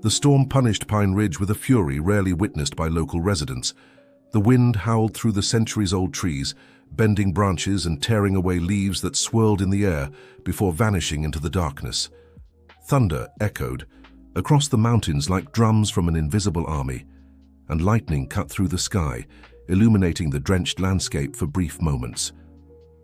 The storm punished Pine Ridge with a fury rarely witnessed by local residents. The wind howled through the centuries-old trees, bending branches and tearing away leaves that swirled in the air before vanishing into the darkness. Thunder echoed across the mountains like drums from an invisible army, and lightning cut through the sky, illuminating the drenched landscape for brief moments.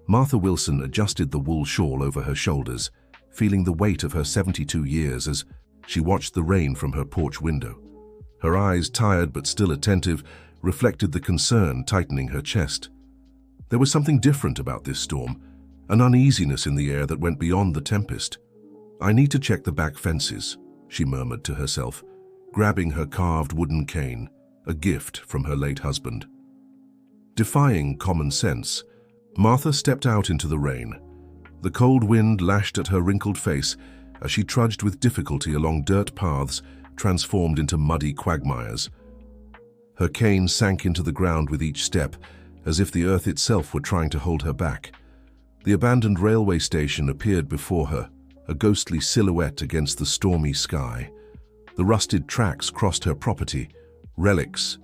Martha Wilson adjusted the wool shawl over her shoulders, feeling the weight of her 72 years as she watched the rain from her porch window. Her eyes, tired but still attentive, reflected the concern tightening her chest. There was something different about this storm, an uneasiness in the air that went beyond the tempest. "I need to check the back fences," she murmured to herself, grabbing her carved wooden cane, a gift from her late husband. Defying common sense, Martha stepped out into the rain. The cold wind lashed at her wrinkled face as she trudged with difficulty along dirt paths transformed into muddy quagmires. Her cane sank into the ground with each step, as if the earth itself were trying to hold her back. The abandoned railway station appeared before her, a ghostly silhouette against the stormy sky. The rusted tracks crossed her property, relics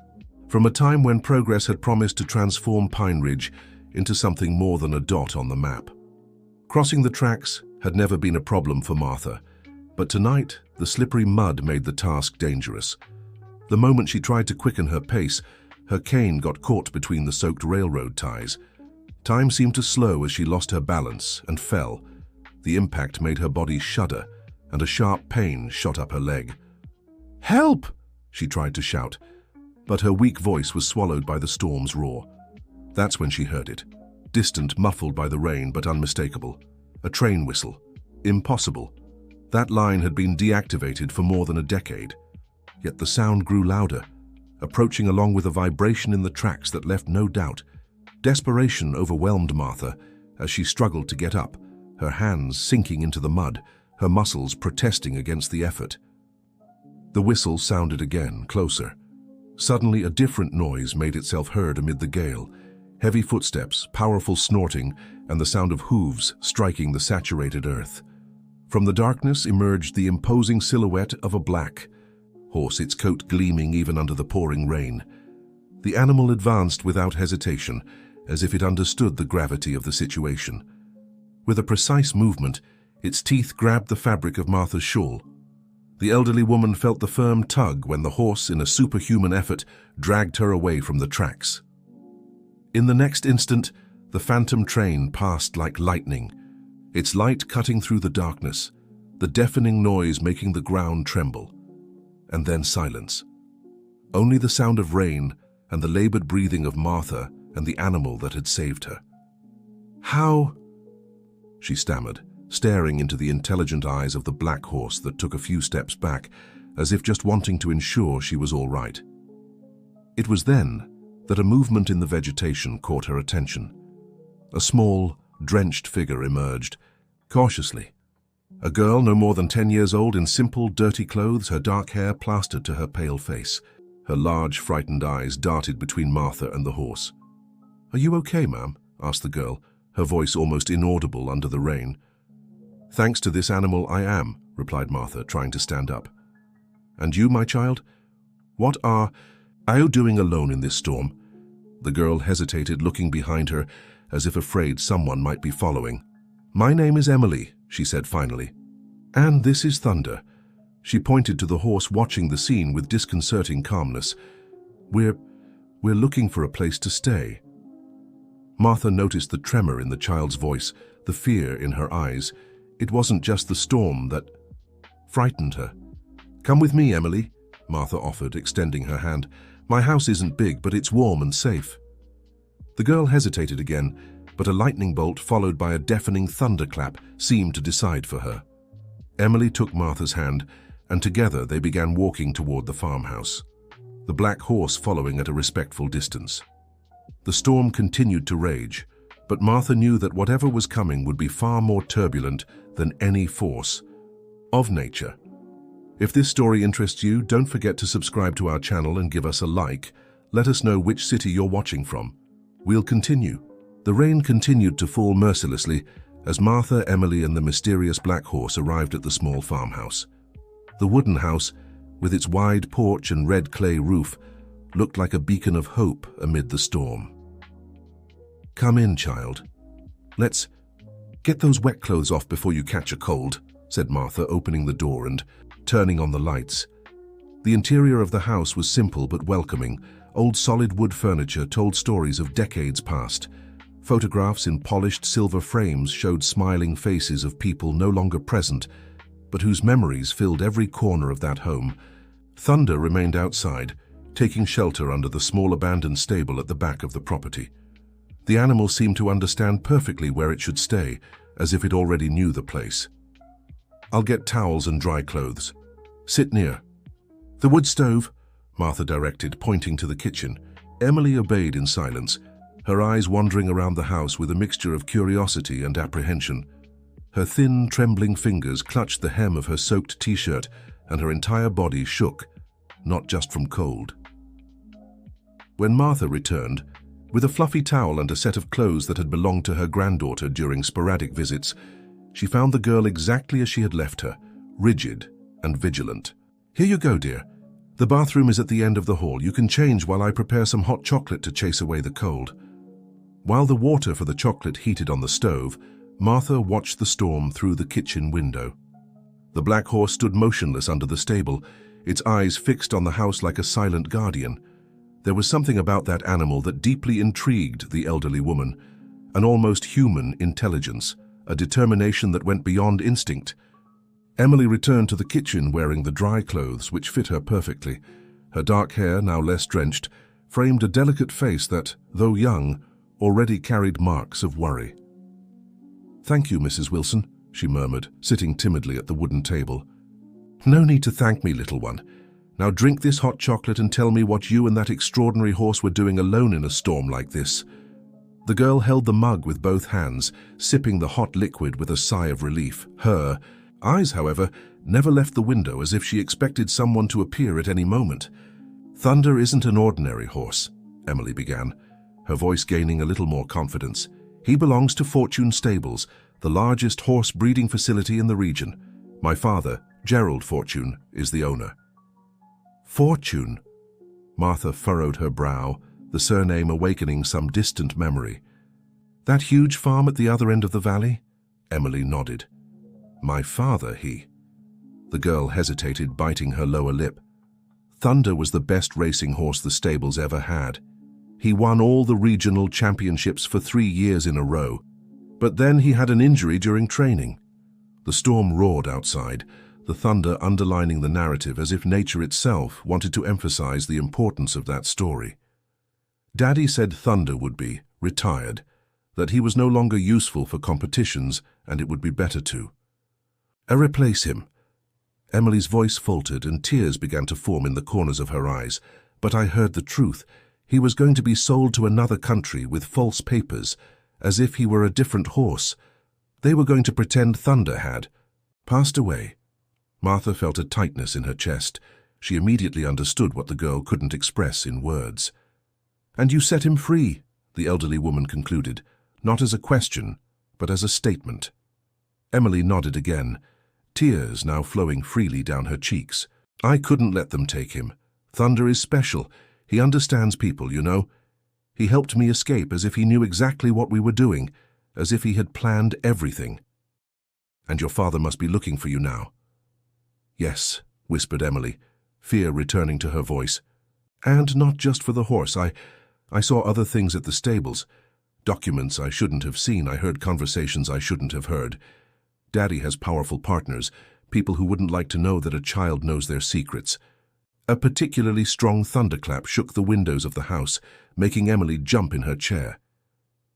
from a time when progress had promised to transform Pine Ridge into something more than a dot on the map. Crossing the tracks had never been a problem for Martha, but tonight the slippery mud made the task dangerous. The moment she tried to quicken her pace, her cane got caught between the soaked railroad ties. Time seemed to slow as she lost her balance and fell. The impact made her body shudder, and a sharp pain shot up her leg. "Help!" she tried to shout, but her weak voice was swallowed by the storm's roar. That's when she heard it, distant, muffled by the rain, but unmistakable. A train whistle. Impossible. That line had been deactivated for more than a decade. Yet the sound grew louder, approaching along with a vibration in the tracks that left no doubt. Desperation overwhelmed Martha as she struggled to get up, her hands sinking into the mud, her muscles protesting against the effort. The whistle sounded again, closer. Suddenly a different noise made itself heard amid the gale. Heavy footsteps, powerful snorting, and the sound of hooves striking the saturated earth. From the darkness emerged the imposing silhouette of a black horse, its coat gleaming even under the pouring rain. The animal advanced without hesitation, as if it understood the gravity of the situation. With a precise movement, its teeth grabbed the fabric of Martha's shawl. The elderly woman felt the firm tug when the horse, in a superhuman effort, dragged her away from the tracks. In the next instant, the phantom train passed like lightning, its light cutting through the darkness, the deafening noise making the ground tremble. And then silence. Only the sound of rain and the labored breathing of Martha and the animal that had saved her. "How?" she stammered, staring into the intelligent eyes of the black horse that took a few steps back, as if just wanting to ensure she was all right. It was then that a movement in the vegetation caught her attention. A small, drenched figure emerged, cautiously. A girl no more than 10 years old in simple, dirty clothes, her dark hair plastered to her pale face. Her large, frightened eyes darted between Martha and the horse. "Are you okay, ma'am?" asked the girl, her voice almost inaudible under the rain. "Thanks to this animal, I am," replied Martha, trying to stand up. "And you, my child? What are you doing alone in this storm?" The girl hesitated, looking behind her as if afraid someone might be following. "My name is Emily," she said finally. "And this is Thunder." She pointed to the horse watching the scene with disconcerting calmness. We're looking for a place to stay." Martha noticed the tremor in the child's voice, the fear in her eyes. It wasn't just the storm that frightened her. "Come with me, Emily," Martha offered, extending her hand. "My house isn't big, but it's warm and safe." The girl hesitated again, but a lightning bolt followed by a deafening thunderclap seemed to decide for her. Emily took Martha's hand, and together they began walking toward the farmhouse, the black horse following at a respectful distance. The storm continued to rage, but Martha knew that whatever was coming would be far more turbulent than any force of nature. If this story interests you, don't forget to subscribe to our channel and give us a like. Let us know which city you're watching from. We'll continue. The rain continued to fall mercilessly as Martha, Emily, and the mysterious black horse arrived at the small farmhouse. The wooden house, with its wide porch and red clay roof, looked like a beacon of hope amid the storm. "Come in, child. Let's get those wet clothes off before you catch a cold," said Martha, opening the door and turning on the lights. The interior of the house was simple but welcoming. Old solid wood furniture told stories of decades past. Photographs in polished silver frames showed smiling faces of people no longer present, but whose memories filled every corner of that home. Thunder remained outside, taking shelter under the small abandoned stable at the back of the property. The animal seemed to understand perfectly where it should stay, as if it already knew the place. "I'll get towels and dry clothes. Sit near." "The wood stove," Martha directed, pointing to the kitchen. Emily obeyed in silence, her eyes wandering around the house with a mixture of curiosity and apprehension. Her thin, trembling fingers clutched the hem of her soaked t-shirt, and her entire body shook, not just from cold. When Martha returned, with a fluffy towel and a set of clothes that had belonged to her granddaughter during sporadic visits, she found the girl exactly as she had left her, rigid and vigilant. "Here you go, dear. The bathroom is at the end of the hall. You can change while I prepare some hot chocolate to chase away the cold." While the water for the chocolate heated on the stove, Martha watched the storm through the kitchen window. The black horse stood motionless under the stable, its eyes fixed on the house like a silent guardian. There was something about that animal that deeply intrigued the elderly woman, an almost human intelligence, a determination that went beyond instinct. Emily returned to the kitchen wearing the dry clothes which fit her perfectly. Her dark hair, now less drenched, framed a delicate face that, though young, already carried marks of worry. "Thank you, Mrs. Wilson," she murmured, sitting timidly at the wooden table. "No need to thank me, little one. Now drink this hot chocolate and tell me what you and that extraordinary horse were doing alone in a storm like this." The girl held the mug with both hands, sipping the hot liquid with a sigh of relief. Her eyes, however, never left the window, as if she expected someone to appear at any moment. "Thunder isn't an ordinary horse," Emily began, her voice gaining a little more confidence. "He belongs to Fortune Stables, the largest horse breeding facility in the region. My father, Gerald Fortune, is the owner." "Fortune?" Martha furrowed her brow, the surname awakening some distant memory. "That huge farm at the other end of the valley?" Emily nodded. "My father, he..." The girl hesitated, biting her lower lip. "Thunder was the best racing horse the stables ever had. He won all the regional championships for 3 years in a row. But then he had an injury during training." The storm roared outside, the thunder underlining the narrative as if nature itself wanted to emphasize the importance of that story. "Daddy said Thunder would be retired, that he was no longer useful for competitions and it would be better to replace him." Emily's voice faltered and tears began to form in the corners of her eyes. "But I heard the truth. He was going to be sold to another country with false papers, as if he were a different horse. They were going to pretend Thunder had passed away." Martha felt a tightness in her chest. She immediately understood what the girl couldn't express in words. "And you set him free," the elderly woman concluded, not as a question, but as a statement. Emily nodded again, tears now flowing freely down her cheeks. "I couldn't let them take him. Thunder is special. He understands people, you know. He helped me escape as if he knew exactly what we were doing, as if he had planned everything." "And your father must be looking for you now." "Yes," whispered Emily, fear returning to her voice. "And not just for the horse. I saw other things at the stables. Documents I shouldn't have seen. I heard conversations I shouldn't have heard. Daddy has powerful partners, people who wouldn't like to know that a child knows their secrets." A particularly strong thunderclap shook the windows of the house, making Emily jump in her chair.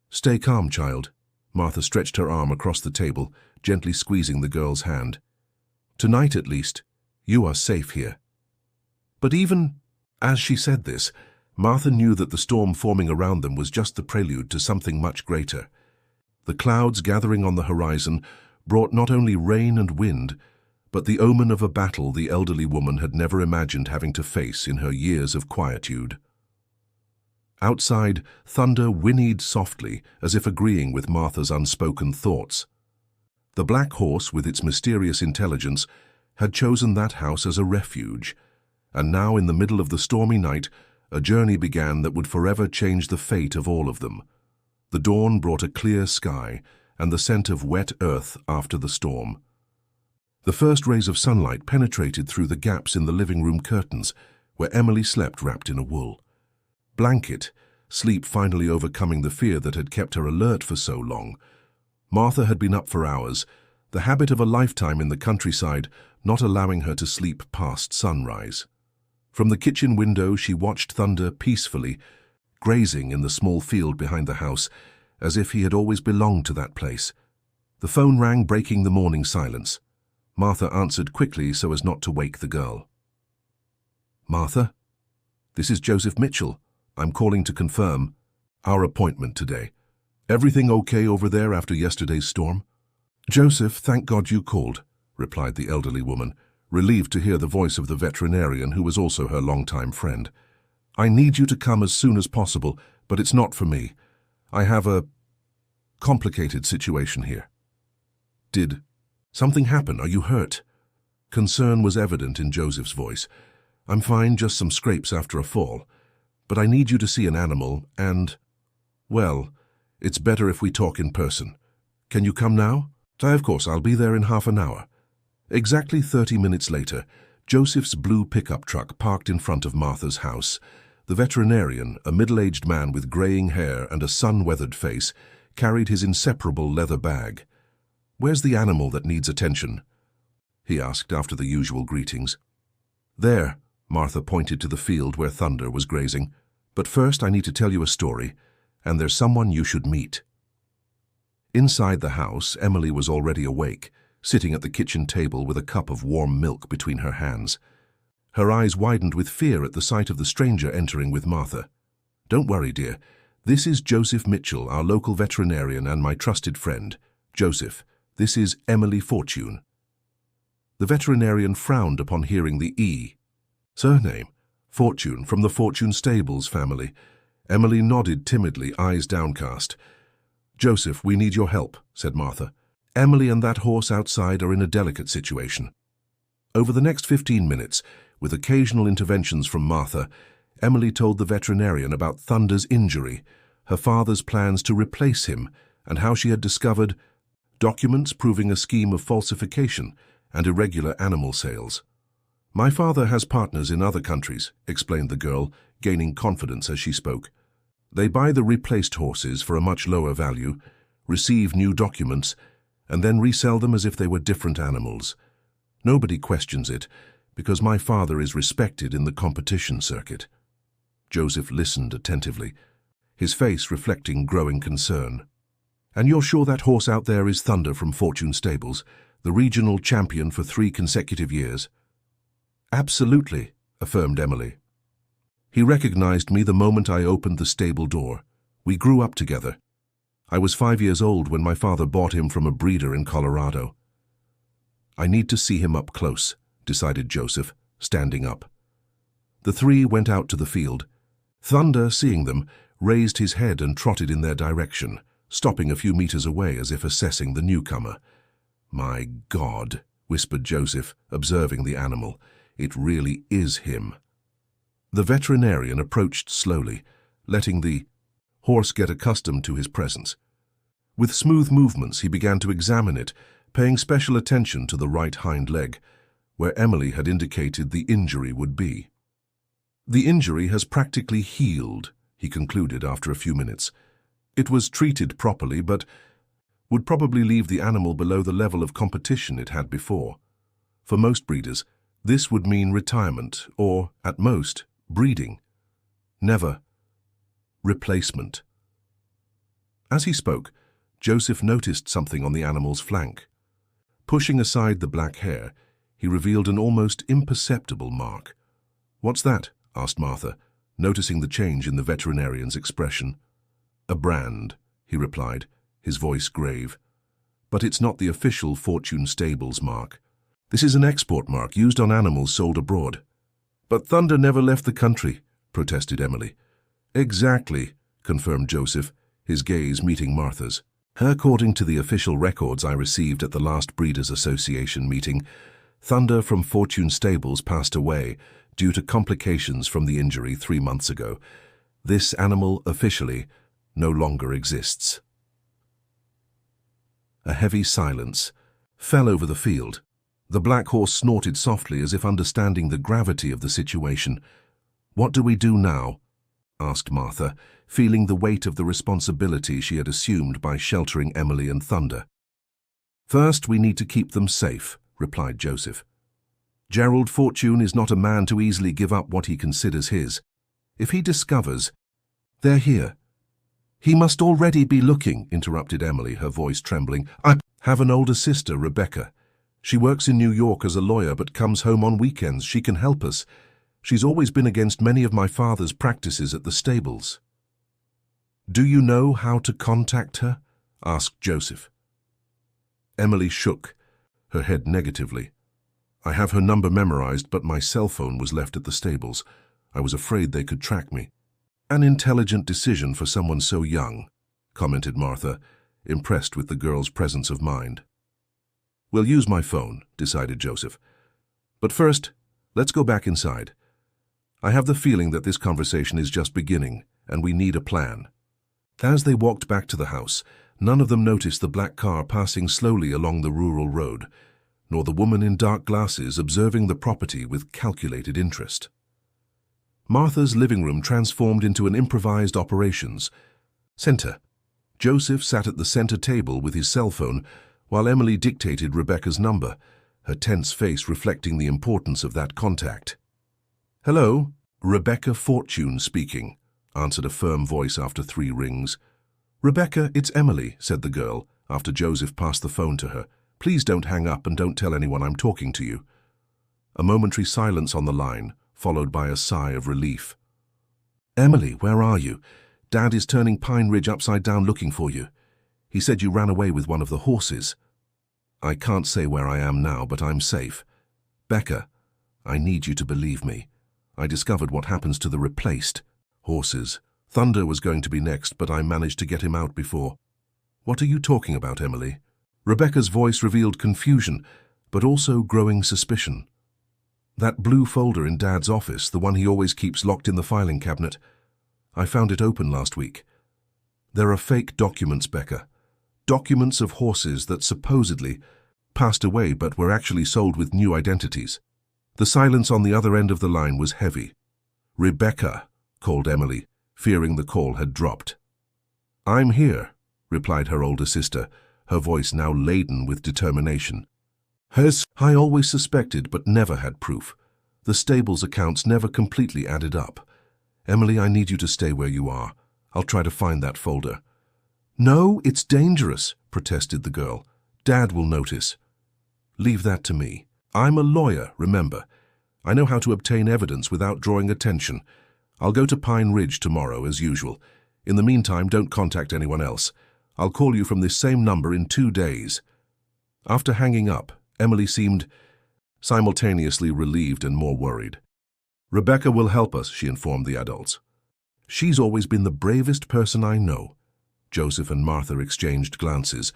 "Stay calm, child." Martha stretched her arm across the table, gently squeezing the girl's hand. "Tonight, at least, you are safe here." But even as she said this, Martha knew that the storm forming around them was just the prelude to something much greater. The clouds gathering on the horizon brought not only rain and wind, but the omen of a battle the elderly woman had never imagined having to face in her years of quietude. Outside, thunder whinnied softly, as if agreeing with Martha's unspoken thoughts. The black horse, with its mysterious intelligence, had chosen that house as a refuge, And now, in the middle of the stormy night, a journey began that would forever change the fate of all of them. The dawn brought a clear sky and the scent of wet earth after the storm. The first rays of sunlight penetrated through the gaps in the living room curtains, where Emily slept wrapped in a wool blanket, sleep finally overcoming the fear that had kept her alert for so long. Martha had been up for hours, the habit of a lifetime in the countryside not allowing her to sleep past sunrise. From the kitchen window she watched Thunder peacefully, grazing in the small field behind the house, as if he had always belonged to that place. The phone rang, breaking the morning silence. Martha answered quickly so as not to wake the girl. "Martha? This is Joseph Mitchell. I'm calling to confirm our appointment today. Everything okay over there after yesterday's storm?" "Joseph, thank God you called," replied the elderly woman, relieved to hear the voice of the veterinarian who was also her longtime friend. "I need you to come as soon as possible, but it's not for me. I have a complicated situation here." "Did something happen? Are you hurt?" Concern was evident in Joseph's voice. "I'm fine, just some scrapes after a fall. But I need you to see an animal and, well, it's better if we talk in person. Can you come now?" "Of course, I'll be there in half an hour." Exactly 30 minutes later, Joseph's blue pickup truck parked in front of Martha's house. The veterinarian, a middle-aged man with graying hair and a sun-weathered face, carried his inseparable leather bag. "Where's the animal that needs attention?" he asked after the usual greetings. "There," Martha pointed to the field where Thunder was grazing. "But first I need to tell you a story, and there's someone you should meet." Inside the house, Emily was already awake, sitting at the kitchen table with a cup of warm milk between her hands. Her eyes widened with fear at the sight of the stranger entering with Martha. "Don't worry, dear. This is Joseph Mitchell, our local veterinarian and my trusted friend. Joseph, this is Emily Fortune." The veterinarian frowned upon hearing the E. Surname, Fortune, from the Fortune Stables family. Emily nodded timidly, eyes downcast. "Joseph, we need your help," said Martha. "Emily and that horse outside are in a delicate situation." Over the next 15 minutes, with occasional interventions from Martha, Emily told the veterinarian about Thunder's injury, her father's plans to replace him, and how she had discovered documents proving a scheme of falsification and irregular animal sales. "My father has partners in other countries," explained the girl, gaining confidence as she spoke. "They buy the replaced horses for a much lower value, receive new documents, and then resell them as if they were different animals. Nobody questions it, because my father is respected in the competition circuit." Joseph listened attentively, his face reflecting growing concern. "And you're sure that horse out there is Thunder from Fortune Stables, the regional champion for 3 consecutive years?" "Absolutely," affirmed Emily. "He recognized me the moment I opened the stable door. We grew up together. I was 5 years old when my father bought him from a breeder in Colorado." "I need to see him up close," decided Joseph, standing up. The three went out to the field. Thunder, seeing them, raised his head and trotted in their direction, stopping a few meters away as if assessing the newcomer. "My God," whispered Joseph, observing the animal. "It really is him." The veterinarian approached slowly, letting the horse get accustomed to his presence. With smooth movements, he began to examine it, paying special attention to the right hind leg, where Emily had indicated the injury would be. "The injury has practically healed," he concluded after a few minutes. "It was treated properly, but would probably leave the animal below the level of competition it had before. For most breeders, this would mean retirement or, at most, breeding. Never replacement." As he spoke, Joseph noticed something on the animal's flank. Pushing aside the black hair, he revealed an almost imperceptible mark. "What's that?" asked Martha, noticing the change in the veterinarian's expression. "A brand," he replied, his voice grave. "But it's not the official Fortune Stables mark. This is an export mark used on animals sold abroad." "But Thunder never left the country," protested Emily. "Exactly," confirmed Joseph, his gaze meeting Martha's. "According to the official records I received at the last Breeders' Association meeting, Thunder from Fortune Stables passed away, due to complications from the injury 3 months ago. This animal officially no longer exists. A heavy silence fell over the field. The black horse snorted softly as if understanding the gravity of the situation. "What do we do now?" asked Martha, feeling the weight of the responsibility she had assumed by sheltering Emily and Thunder. "First, we need to keep them safe," replied Joseph. "Gerald Fortune is not a man to easily give up what he considers his. If he discovers they're here—" "He must already be looking," interrupted Emily, her voice trembling. "I have an older sister, Rebecca. She works in New York as a lawyer but comes home on weekends. She can help us. She's always been against many of my father's practices at the stables." "Do you know how to contact her?" asked Joseph. Emily shook her head negatively. "I have her number memorized, but my cell phone was left at the stables. I was afraid they could track me." "An intelligent decision for someone so young," commented Martha, impressed with the girl's presence of mind. "We'll use my phone," decided Joseph. "But first, let's go back inside. I have the feeling that this conversation is just beginning, and we need a plan." As they walked back to the house, none of them noticed the black car passing slowly along the rural road, nor the woman in dark glasses observing the property with calculated interest. Martha's living room transformed into an improvised operations center. Joseph sat at the center table with his cell phone, while Emily dictated Rebecca's number, her tense face reflecting the importance of that contact. "Hello, Rebecca Fortune speaking," answered a firm voice after 3 rings. "Rebecca, it's Emily," said the girl, after Joseph passed the phone to her. "Please don't hang up and don't tell anyone I'm talking to you." A momentary silence on the line, followed by a sigh of relief. "Emily, where are you? Dad is turning Pine Ridge upside down looking for you. He said you ran away with one of the horses." "I can't say where I am now, but I'm safe. Becca, I need you to believe me. I discovered what happens to the replaced horses. Thunder was going to be next, but I managed to get him out before." "What are you talking about, Emily?" Rebecca's voice revealed confusion, but also growing suspicion. "That blue folder in Dad's office, the one he always keeps locked in the filing cabinet. I found it open last week. There are fake documents, Becca. Documents of horses that supposedly passed away but were actually sold with new identities." The silence on the other end of the line was heavy. "Rebecca," called Emily, fearing the call had dropped. "I'm here," replied her older sister, her voice now laden with determination. "I always suspected but never had proof. The stable's accounts never completely added up. Emily, I need you to stay where you are. I'll try to find that folder." "No, it's dangerous," protested the girl. "Dad will notice." "Leave that to me. I'm a lawyer, remember. I know how to obtain evidence without drawing attention. I'll go to Pine Ridge tomorrow, as usual. In the meantime, don't contact anyone else. I'll call you from this same number in 2 days." After hanging up, Emily seemed simultaneously relieved and more worried. "Rebecca will help us," she informed the adults. "She's always been the bravest person I know." Joseph and Martha exchanged glances.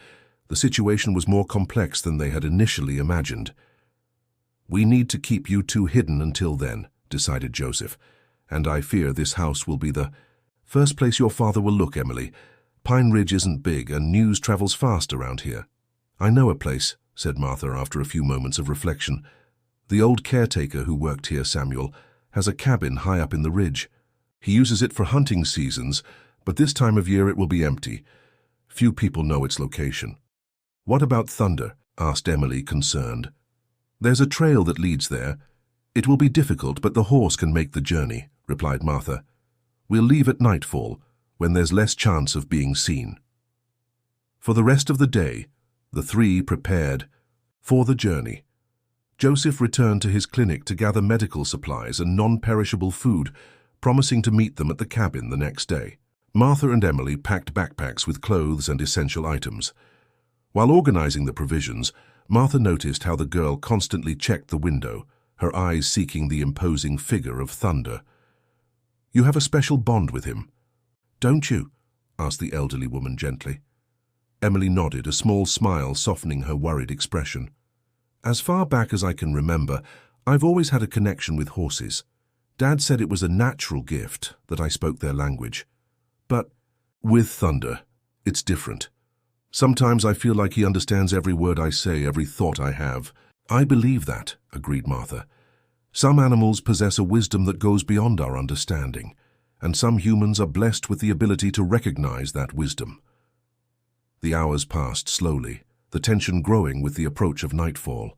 The situation was more complex than they had initially imagined. "We need to keep you two hidden until then," decided Joseph, "and I fear this house will be the first place your father will look, Emily. Pine Ridge isn't big, and news travels fast around here." "I know a place," said Martha after a few moments of reflection. "The old caretaker who worked here, Samuel, has a cabin high up in the ridge. He uses it for hunting seasons, but this time of year it will be empty. Few people know its location." "What about Thunder?" asked Emily, concerned. "There's a trail that leads there. It will be difficult, but the horse can make the journey," replied Martha. "We'll leave at nightfall, when there's less chance of being seen." For the rest of the day, the 3 prepared for the journey. Joseph returned to his clinic to gather medical supplies and non-perishable food, promising to meet them at the cabin the next day. Martha and Emily packed backpacks with clothes and essential items. While organizing the provisions, Martha noticed how the girl constantly checked the window, her eyes seeking the imposing figure of Thunder. "You have a special bond with him, don't you?" asked the elderly woman gently. Emily nodded, a small smile softening her worried expression. "As far back as I can remember, I've always had a connection with horses. Dad said it was a natural gift that I spoke their language. But with Thunder, it's different. Sometimes I feel like he understands every word I say, every thought I have. I believe that, agreed Martha. Some animals possess a wisdom that goes beyond our understanding, and some humans are blessed with the ability to recognize that wisdom. The hours passed slowly, the tension growing with the approach of nightfall.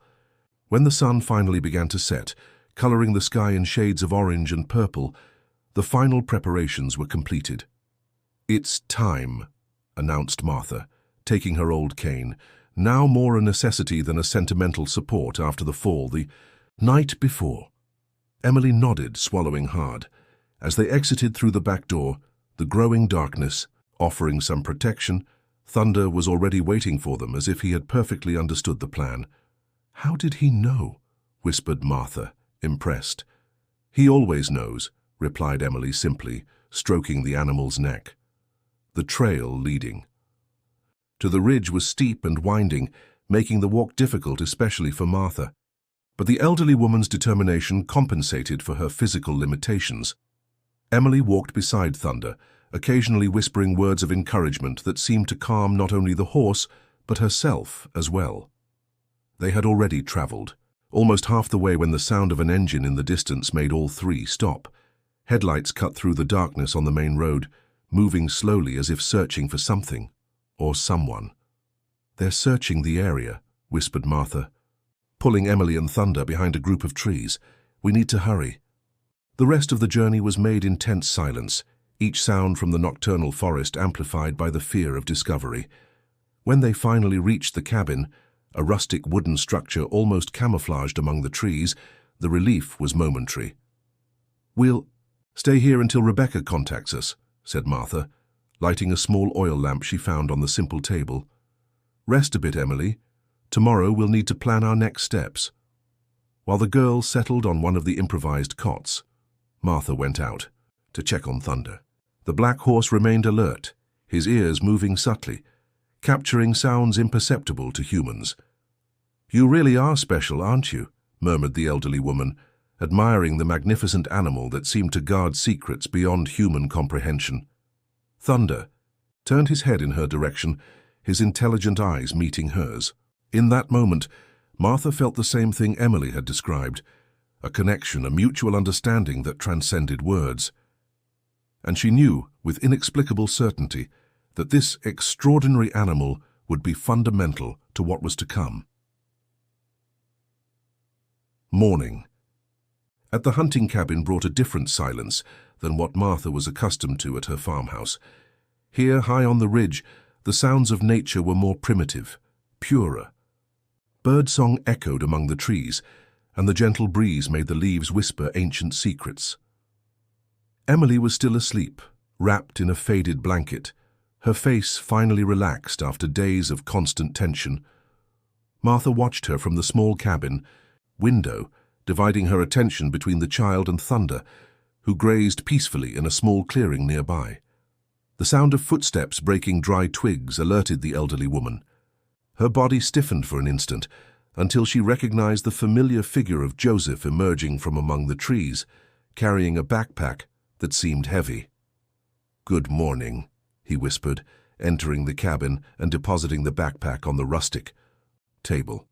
When the sun finally began to set, coloring the sky in shades of orange and purple, the final preparations were completed. "It's time," announced Martha, taking her old cane, now more a necessity than a sentimental support after the fall the night before. Emily nodded, swallowing hard. As they exited through the back door, the growing darkness, offering some protection, Thunder was already waiting for them as if he had perfectly understood the plan. "How did he know?" whispered Martha, impressed. "He always knows," replied Emily simply, stroking the animal's neck. The trail leading to the ridge was steep and winding, making the walk difficult especially for Martha. But the elderly woman's determination compensated for her physical limitations. Emily walked beside Thunder, occasionally whispering words of encouragement that seemed to calm not only the horse, but herself as well. They had already traveled, almost half the way when the sound of an engine in the distance made all three stop. Headlights cut through the darkness on the main road, moving slowly as if searching for something or someone. "They're searching the area," whispered Martha, pulling Emily and Thunder behind a group of trees. "We need to hurry." The rest of the journey was made in tense silence, each sound from the nocturnal forest amplified by the fear of discovery. When they finally reached the cabin, a rustic wooden structure almost camouflaged among the trees, the relief was momentary. "We'll stay here until Rebecca contacts us," said Martha, lighting a small oil lamp she found on the simple table. "Rest a bit, Emily. Tomorrow we'll need to plan our next steps." While the girls settled on one of the improvised cots, Martha went out to check on Thunder. The black horse remained alert, his ears moving subtly, capturing sounds imperceptible to humans. "You really are special, aren't you?" murmured the elderly woman, admiring the magnificent animal that seemed to guard secrets beyond human comprehension. Thunder turned his head in her direction, his intelligent eyes meeting hers. In that moment, Martha felt the same thing Emily had described, a connection, a mutual understanding that transcended words. And she knew, with inexplicable certainty, that this extraordinary animal would be fundamental to what was to come. Morning. At the hunting cabin brought a different silence than what Martha was accustomed to at her farmhouse. Here, high on the ridge, the sounds of nature were more primitive, purer. Birdsong echoed among the trees, and the gentle breeze made the leaves whisper ancient secrets. Emily was still asleep, wrapped in a faded blanket, her face finally relaxed after days of constant tension. Martha watched her from the small cabin window, dividing her attention between the child and Thunder, who grazed peacefully in a small clearing nearby. The sound of footsteps breaking dry twigs alerted the elderly woman. Her body stiffened for an instant, until she recognized the familiar figure of Joseph emerging from among the trees, carrying a backpack that seemed heavy. "Good morning," he whispered, entering the cabin and depositing the backpack on the rustic table.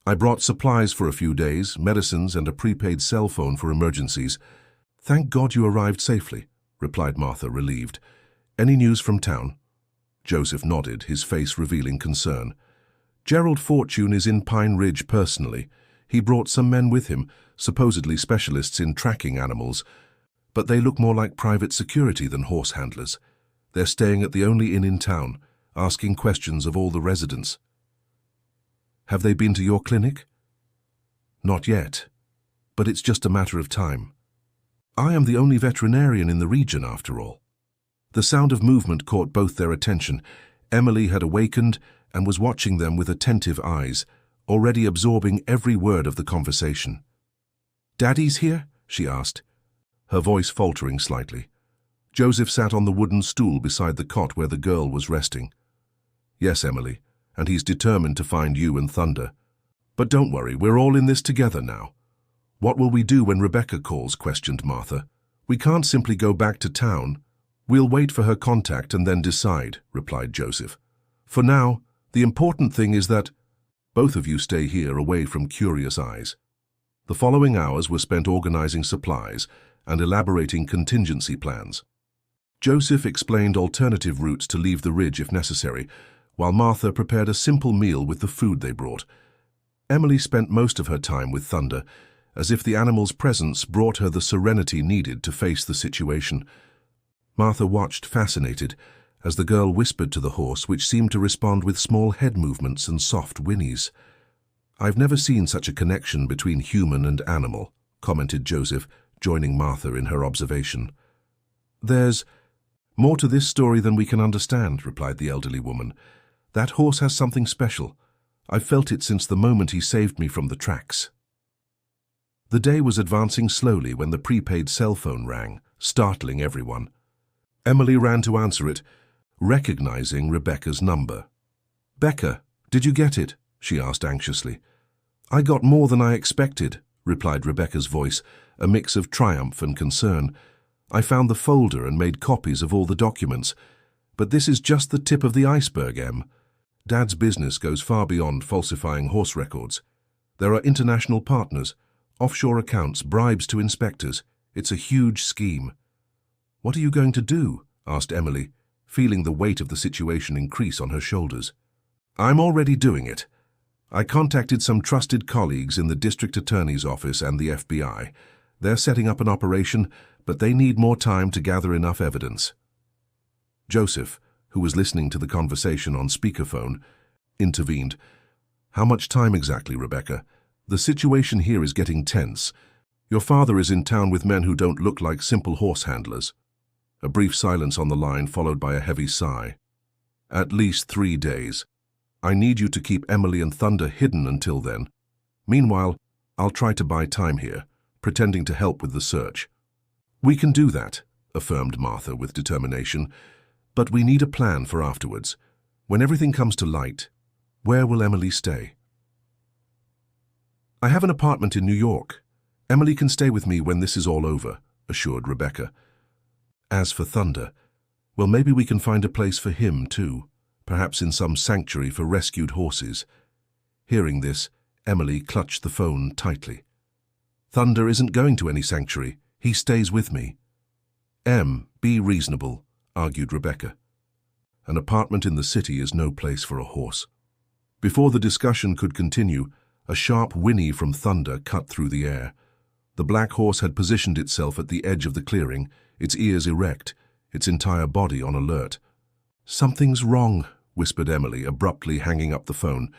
"I brought supplies for a few days, medicines and a prepaid cell phone for emergencies." "Thank God you arrived safely," replied Martha, relieved. "Any news from town?" Joseph nodded, his face revealing concern. "Gerald Fortune is in Pine Ridge personally. He brought some men with him, supposedly specialists in tracking animals, but they look more like private security than horse handlers. They're staying at the only inn in town, asking questions of all the residents." "Have they been to your clinic?" "Not yet, but it's just a matter of time. I am the only veterinarian in the region, after all." The sound of movement caught both their attention. Emily had awakened and was watching them with attentive eyes, already absorbing every word of the conversation. "Daddy's here?" she asked, her voice faltering slightly. Joseph sat on the wooden stool beside the cot where the girl was resting. "Yes, Emily, and he's determined to find you and Thunder. But don't worry, we're all in this together now. "What will we do when Rebecca calls?" questioned Martha. "We can't simply go back to town. We'll wait for her contact and then decide," replied Joseph. "For now, the important thing is that both of you stay here away from curious eyes." The following hours were spent organizing supplies and elaborating contingency plans. Joseph explained alternative routes to leave the ridge if necessary, while Martha prepared a simple meal with the food they brought. Emily spent most of her time with Thunder, as if the animal's presence brought her the serenity needed to face the situation. Martha watched fascinated as the girl whispered to the horse, which seemed to respond with small head movements and soft whinnies. "I've never seen such a connection between human and animal," commented Joseph, joining Martha in her observation. "There's more to this story than we can understand," replied the elderly woman. "That horse has something special. I've felt it since the moment he saved me from the tracks." The day was advancing slowly when the prepaid cell phone rang, startling everyone. Emily ran to answer it, recognizing Rebecca's number. "Becca, did you get it?" she asked anxiously. "I got more than I expected," replied Rebecca's voice, a mix of triumph and concern. "I found the folder and made copies of all the documents. But this is just the tip of the iceberg, Em. Dad's business goes far beyond falsifying horse records. There are international partners, offshore accounts, bribes to inspectors. It's a huge scheme." "What are you going to do?" asked Emily, feeling the weight of the situation increase on her shoulders. "I'm already doing it. I contacted some trusted colleagues in the district attorney's office and the FBI. They're setting up an operation, but they need more time to gather enough evidence." Joseph, who was listening to the conversation on speakerphone, intervened. "How much time exactly, Rebecca? The situation here is getting tense. Your father is in town with men who don't look like simple horse handlers." A brief silence on the line followed by a heavy sigh. "At least 3 days. I need you to keep Emily and Thunder hidden until then. Meanwhile, I'll try to buy time here, pretending to help with the search." "We can do that," affirmed Martha with determination. "But we need a plan for afterwards. When everything comes to light, where will Emily stay?" "I have an apartment in New York. Emily can stay with me when this is all over," assured Rebecca. "As for Thunder, well, maybe we can find a place for him too, perhaps in some sanctuary for rescued horses." Hearing this, Emily clutched the phone tightly. "Thunder isn't going to any sanctuary. He stays with me." "Be reasonable," argued Rebecca. "An apartment in the city is no place for a horse." Before the discussion could continue, a sharp whinny from Thunder cut through the air. The black horse had positioned itself at the edge of the clearing, its ears erect, its entire body on alert. "Something's wrong," whispered Emily, abruptly hanging up the phone.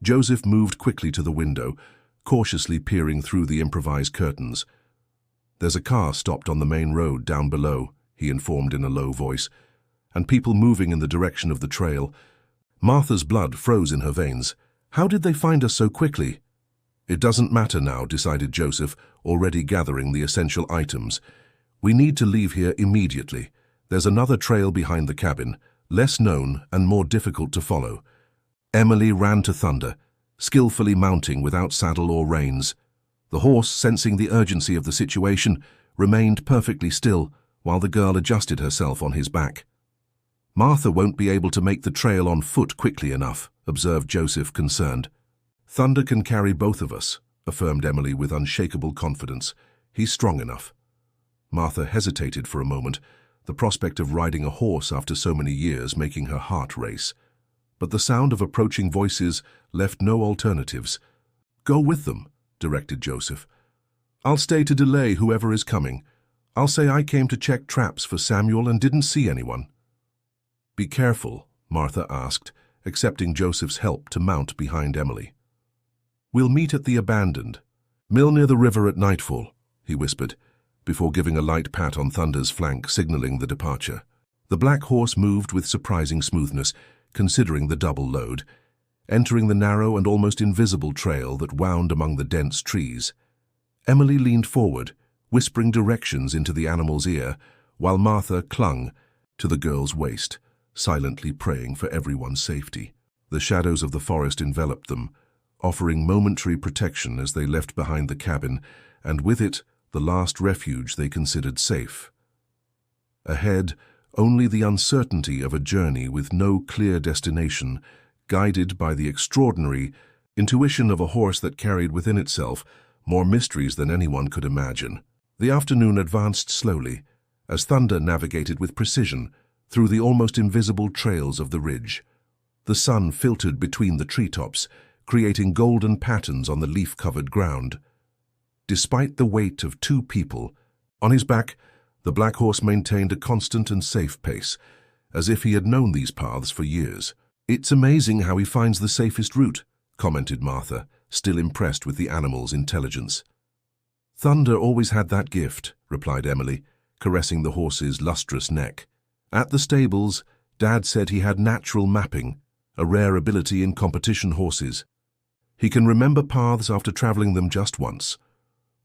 Joseph moved quickly to the window, cautiously peering through the improvised curtains. "There's a car stopped on the main road down below," he informed in a low voice, "and people moving in the direction of the trail." Martha's blood froze in her veins. "How did they find us so quickly?" "It doesn't matter now," decided Joseph, already gathering the essential items. "We need to leave here immediately. There's another trail behind the cabin, less known and more difficult to follow." Emily ran to Thunder, skillfully mounting without saddle or reins. The horse, sensing the urgency of the situation, remained perfectly still while the girl adjusted herself on his back. "Martha won't be able to make the trail on foot quickly enough," observed Joseph, concerned. "Thunder can carry both of us," affirmed Emily with unshakable confidence. "He's strong enough." Martha hesitated for a moment, the prospect of riding a horse after so many years making her heart race. But the sound of approaching voices left no alternatives. "Go with them," directed Joseph. "I'll stay to delay whoever is coming. I'll say I came to check traps for Samuel and didn't see anyone." "Be careful," Martha asked, accepting Joseph's help to mount behind Emily. "We'll meet at the abandoned mill near the river at nightfall," he whispered, before giving a light pat on Thunder's flank, signaling the departure. The black horse moved with surprising smoothness, considering the double load, entering the narrow and almost invisible trail that wound among the dense trees. Emily leaned forward, whispering directions into the animal's ear, while Martha clung to the girl's waist, silently praying for everyone's safety. The shadows of the forest enveloped them, offering momentary protection as they left behind the cabin and with it, the last refuge they considered safe. Ahead, only the uncertainty of a journey with no clear destination, guided by the extraordinary intuition of a horse that carried within itself more mysteries than anyone could imagine. The afternoon advanced slowly, as Thunder navigated with precision through the almost invisible trails of the ridge. The sun filtered between the treetops, creating golden patterns on the leaf-covered ground. Despite the weight of 2 people, on his back, the black horse maintained a constant and safe pace, as if he had known these paths for years. "It's amazing how he finds the safest route," commented Martha, still impressed with the animal's intelligence. "Thunder always had that gift," replied Emily, caressing the horse's lustrous neck. "At the stables, Dad said he had natural mapping, a rare ability in competition horses. He can remember paths after traveling them just once."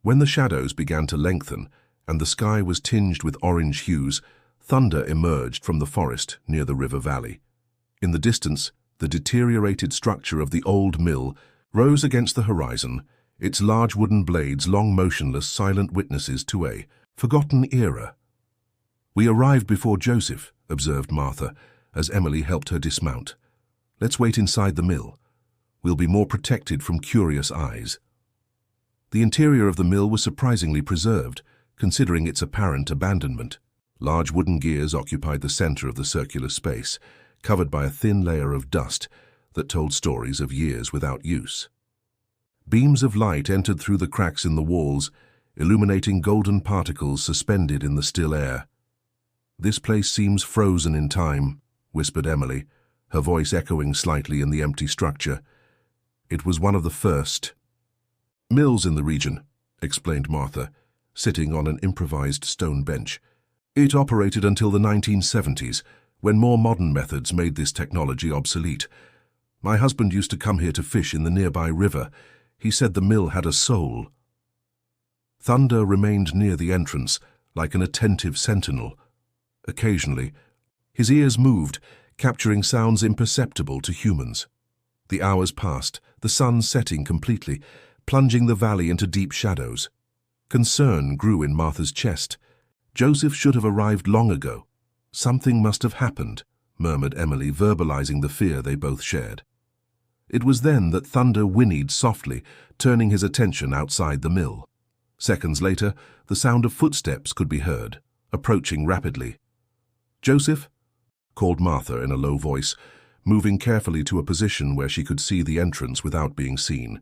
When the shadows began to lengthen and the sky was tinged with orange hues, Thunder emerged from the forest near the river valley. In the distance, the deteriorated structure of the old mill rose against the horizon, its large wooden blades long motionless, silent witnesses to a forgotten era. "We arrived before Joseph," observed Martha, as Emily helped her dismount. "Let's wait inside the mill. We'll be more protected from curious eyes." The interior of the mill was surprisingly preserved, considering its apparent abandonment. Large wooden gears occupied the center of the circular space, covered by a thin layer of dust that told stories of years without use. Beams of light entered through the cracks in the walls, illuminating golden particles suspended in the still air. "This place seems frozen in time," whispered Emily, her voice echoing slightly in the empty structure. "It was one of the first mills in the region," explained Martha, sitting on an improvised stone bench. "It operated until the 1970s, when more modern methods made this technology obsolete. My husband used to come here to fish in the nearby river. He said the mill had a soul." Thunder remained near the entrance, like an attentive sentinel. Occasionally, his ears moved, capturing sounds imperceptible to humans. The hours passed, the sun setting completely, plunging the valley into deep shadows. Concern grew in Martha's chest. Joseph should have arrived long ago. "Something must have happened," murmured Emily, verbalizing the fear they both shared. It was then that Thunder whinnied softly, turning his attention outside the mill. Seconds later, the sound of footsteps could be heard, approaching rapidly. "Joseph?" called Martha in a low voice, moving carefully to a position where she could see the entrance without being seen.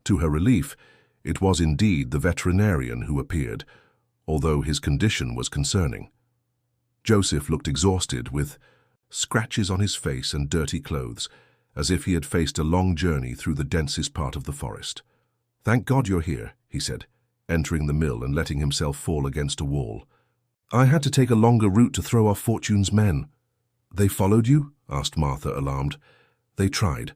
To her relief, it was indeed the veterinarian who appeared, although his condition was concerning. Joseph looked exhausted, with scratches on his face and dirty clothes, as if he had faced a long journey through the densest part of the forest. "Thank God you're here," he said, entering the mill and letting himself fall against a wall. "I had to take a longer route to throw off Fortune's men." "They followed you?" asked Martha, alarmed. "They tried.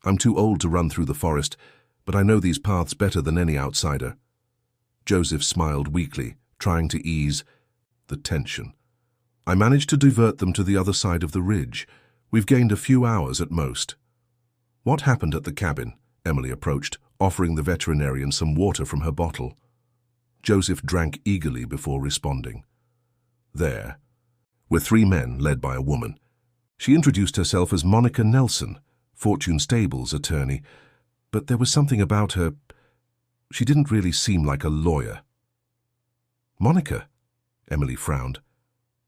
I'm too old to run through the forest, but I know these paths better than any outsider." Joseph smiled weakly, trying to ease the tension. "I managed to divert them to the other side of the ridge. We've gained a few hours at most." "What happened at the cabin?" Emily approached, offering the veterinarian some water from her bottle. Joseph drank eagerly before responding. "There were 3 men led by a woman. She introduced herself as Monica Nelson, Fortune Stables' attorney, but there was something about her. She didn't really seem like a lawyer." "Monica?" Emily frowned.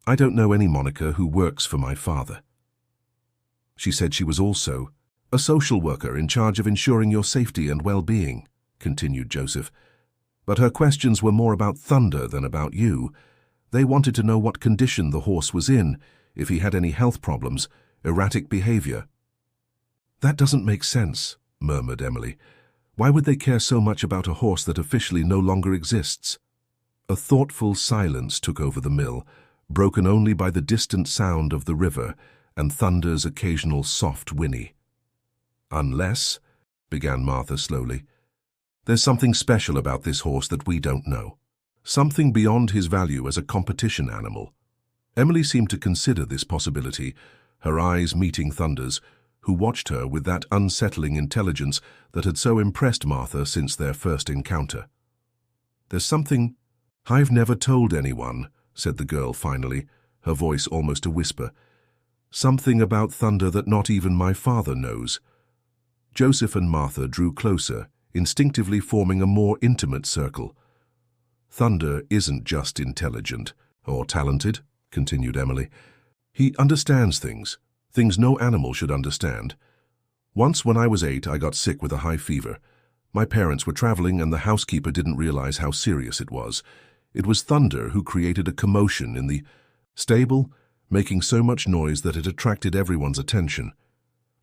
"I don't know any Monica who works for my father." "She said she was also a social worker in charge of ensuring your safety and well-being," continued Joseph. "But her questions were more about Thunder than about you. They wanted to know what condition the horse was in, if he had any health problems, erratic behavior." "That doesn't make sense," murmured Emily. "Why would they care so much about a horse that officially no longer exists?" A thoughtful silence took over the mill, broken only by the distant sound of the river and Thunder's occasional soft whinny. "Unless," began Martha slowly, "there's something special about this horse that we don't know. Something beyond his value as a competition animal." Emily seemed to consider this possibility, her eyes meeting Thunder's, who watched her with that unsettling intelligence that had so impressed Martha since their first encounter. There's something—" "I've never told anyone," said the girl finally, her voice almost a whisper. "Something about thunder that not even my father knows." Joseph and Martha drew closer, instinctively forming a more intimate circle. "Thunder isn't just intelligent or talented," continued Emily. "He understands things no animal should understand. Once when I was 8, I got sick with a high fever. My parents were traveling and the housekeeper didn't realize how serious it was. It was thunder who created a commotion in the stable, making so much noise that it attracted everyone's attention.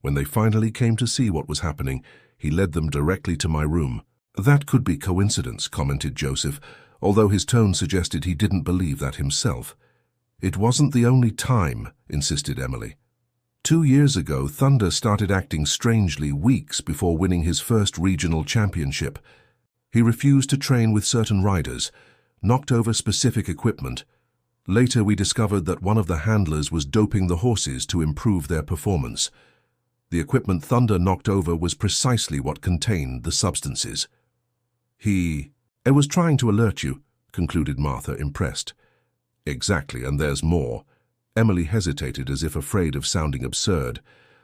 When they finally came to see what was happening, he led them directly to my room." "That could be coincidence," commented Joseph, although his tone suggested he didn't believe that himself. "It wasn't the only time," insisted Emily. 2 years ago, Thunder started acting strangely weeks before winning his first regional championship. He refused to train with certain riders, knocked over specific equipment. Later, we discovered that one of the handlers was doping the horses to improve their performance. The equipment Thunder knocked over was precisely what contained the substances. "I was trying to alert you," concluded Martha, impressed. "Exactly, and there's more." Emily hesitated as if afraid of sounding absurd.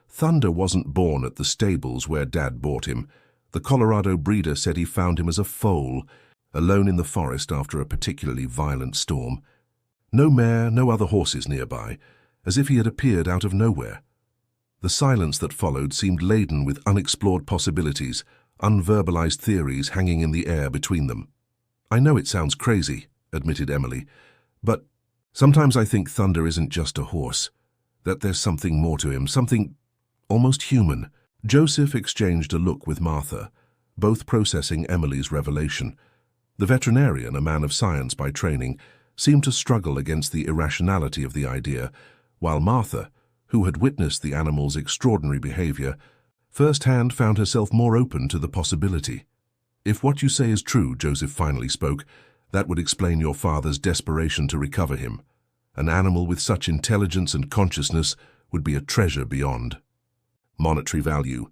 "Thunder wasn't born at the stables where Dad bought him. The Colorado breeder said he found him as a foal, alone in the forest after a particularly violent storm. No mare, no other horses nearby, as if he had appeared out of nowhere. The silence that followed seemed laden with unexplored possibilities, unverbalized theories hanging in the air between them. "I know it sounds crazy," admitted Emily, "but sometimes I think Thunder isn't just a horse, that there's something more to him, something almost human." Joseph exchanged a look with Martha, both processing Emily's revelation. The veterinarian, a man of science by training, seemed to struggle against the irrationality of the idea, while Martha, who had witnessed the animal's extraordinary behavior, firsthand found herself more open to the possibility. "If what you say is true," Joseph finally spoke, "that would explain your father's desperation to recover him. An animal with such intelligence and consciousness would be a treasure beyond monetary value."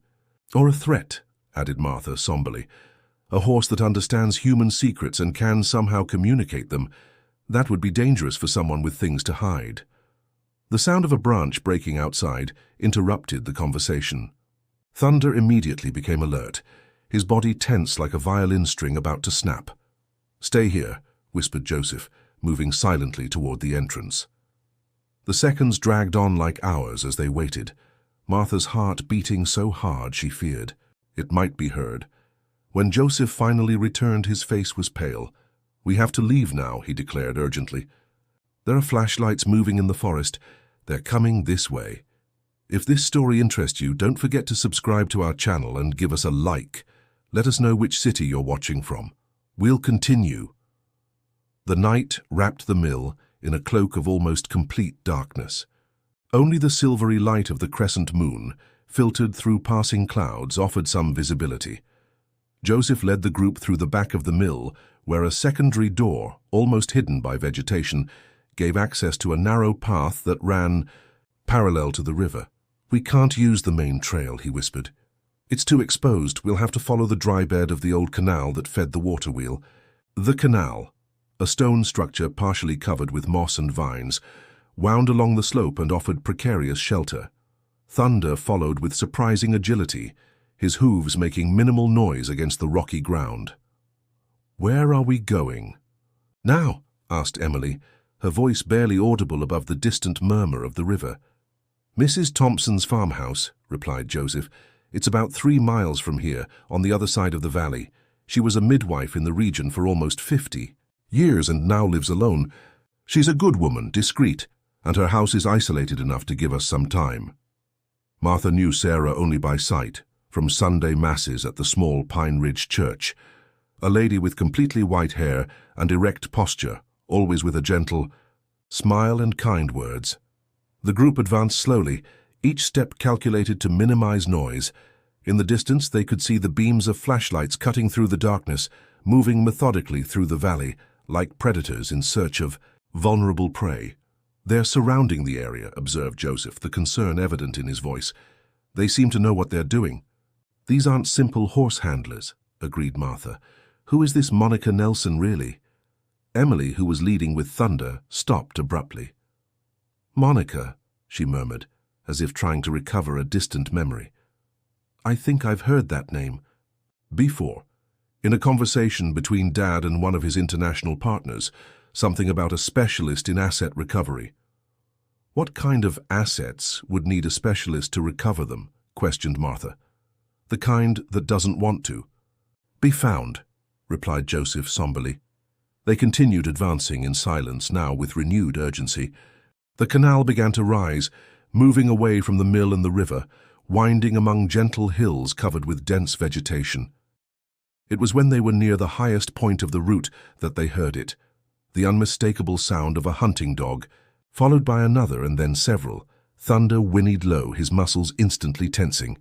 "Or a threat," added Martha somberly. "A horse that understands human secrets and can somehow communicate them. That would be dangerous for someone with things to hide." The sound of a branch breaking outside interrupted the conversation. Thunder immediately became alert, his body tense like a violin string about to snap. "Stay here," whispered Joseph, moving silently toward the entrance. The seconds dragged on like hours as they waited, Martha's heart beating so hard she feared it might be heard. When Joseph finally returned, his face was pale. "We have to leave now," he declared urgently. "There are flashlights moving in the forest. They're coming this way. If this story interests you, don't forget to subscribe to our channel and give us a like. Let us know which city you're watching from. We'll continue." The night wrapped the mill in a cloak of almost complete darkness. Only the silvery light of the crescent moon, filtered through passing clouds, offered some visibility. Joseph led the group through the back of the mill, where a secondary door, almost hidden by vegetation, gave access to a narrow path that ran parallel to the river. "We can't use the main trail," he whispered. "It's too exposed. We'll have to follow the dry bed of the old canal that fed the water wheel." The canal, a stone structure partially covered with moss and vines, wound along the slope and offered precarious shelter. Thunder followed with surprising agility, his hooves making minimal noise against the rocky ground. "Where are we going?" "Now?" asked Emily, her voice barely audible above the distant murmur of the river. "Mrs. Thompson's farmhouse," replied Joseph. "It's about 3 miles from here, on the other side of the valley. She was a midwife in the region for almost 50 years and now lives alone. She's a good woman, discreet, and her house is isolated enough to give us some time." Martha knew Sarah only by sight, from Sunday masses at the small Pine Ridge church. A lady with completely white hair and erect posture, always with a gentle smile and kind words. The group advanced slowly, each step calculated to minimize noise. In the distance, they could see the beams of flashlights cutting through the darkness, moving methodically through the valley, like predators in search of vulnerable prey. "They're surrounding the area," observed Joseph, the concern evident in his voice. "They seem to know what they're doing." "These aren't simple horse handlers," agreed Martha. Who is this Monica Nelson really? Emily, who was leading with Thunder, stopped abruptly. Monica, she murmured, as if trying to recover a distant memory. I think I've heard that name. Before, in a conversation between Dad and one of his international partners, something about a specialist in asset recovery. What kind of assets would need a specialist to recover them? Questioned Martha. The kind that doesn't want to. Be found, replied Joseph somberly. They continued advancing in silence, now with renewed urgency. The canal began to rise, moving away from the mill and the river, winding among gentle hills covered with dense vegetation. It was when they were near the highest point of the route that they heard it, the unmistakable sound of a hunting dog, followed by another and then several. Thunder whinnied low, his muscles instantly tensing.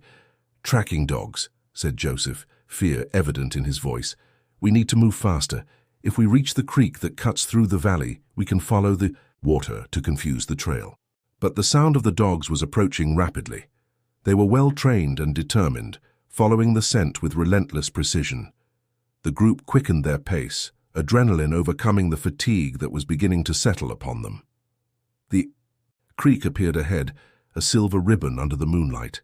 Tracking dogs, said Joseph, fear evident in his voice. We need to move faster. If we reach the creek that cuts through the valley, we can follow the water to confuse the trail. But the sound of the dogs was approaching rapidly. They were well trained and determined, following the scent with relentless precision. The group quickened their pace, adrenaline overcoming the fatigue that was beginning to settle upon them. The creek appeared ahead, a silver ribbon under the moonlight.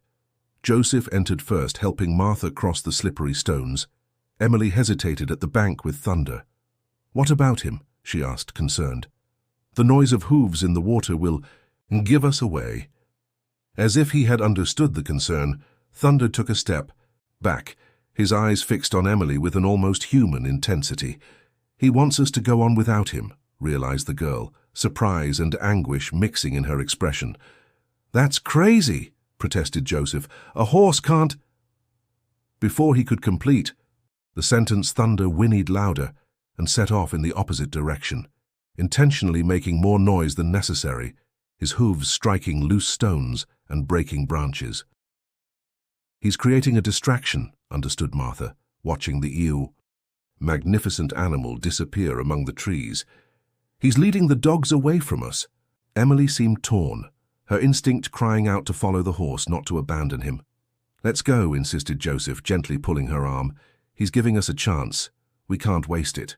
Joseph entered first, helping Martha cross the slippery stones. Emily hesitated at the bank with Thunder. What about him? She asked, concerned. The noise of hooves in the water will give us away. As if he had understood the concern, Thunder took a step back, his eyes fixed on Emily with an almost human intensity. He wants us to go on without him, realized the girl, surprise and anguish mixing in her expression. That's crazy, protested Joseph. A horse can't... Before he could complete the sentence, Thunder whinnied louder and set off in the opposite direction, intentionally making more noise than necessary, his hooves striking loose stones and breaking branches. He's creating a distraction, understood Martha, watching the magnificent animal disappear among the trees. He's leading the dogs away from us. Emily seemed torn, her instinct crying out to follow the horse, not to abandon him. Let's go, insisted Joseph, gently pulling her arm. He's giving us a chance. We can't waste it.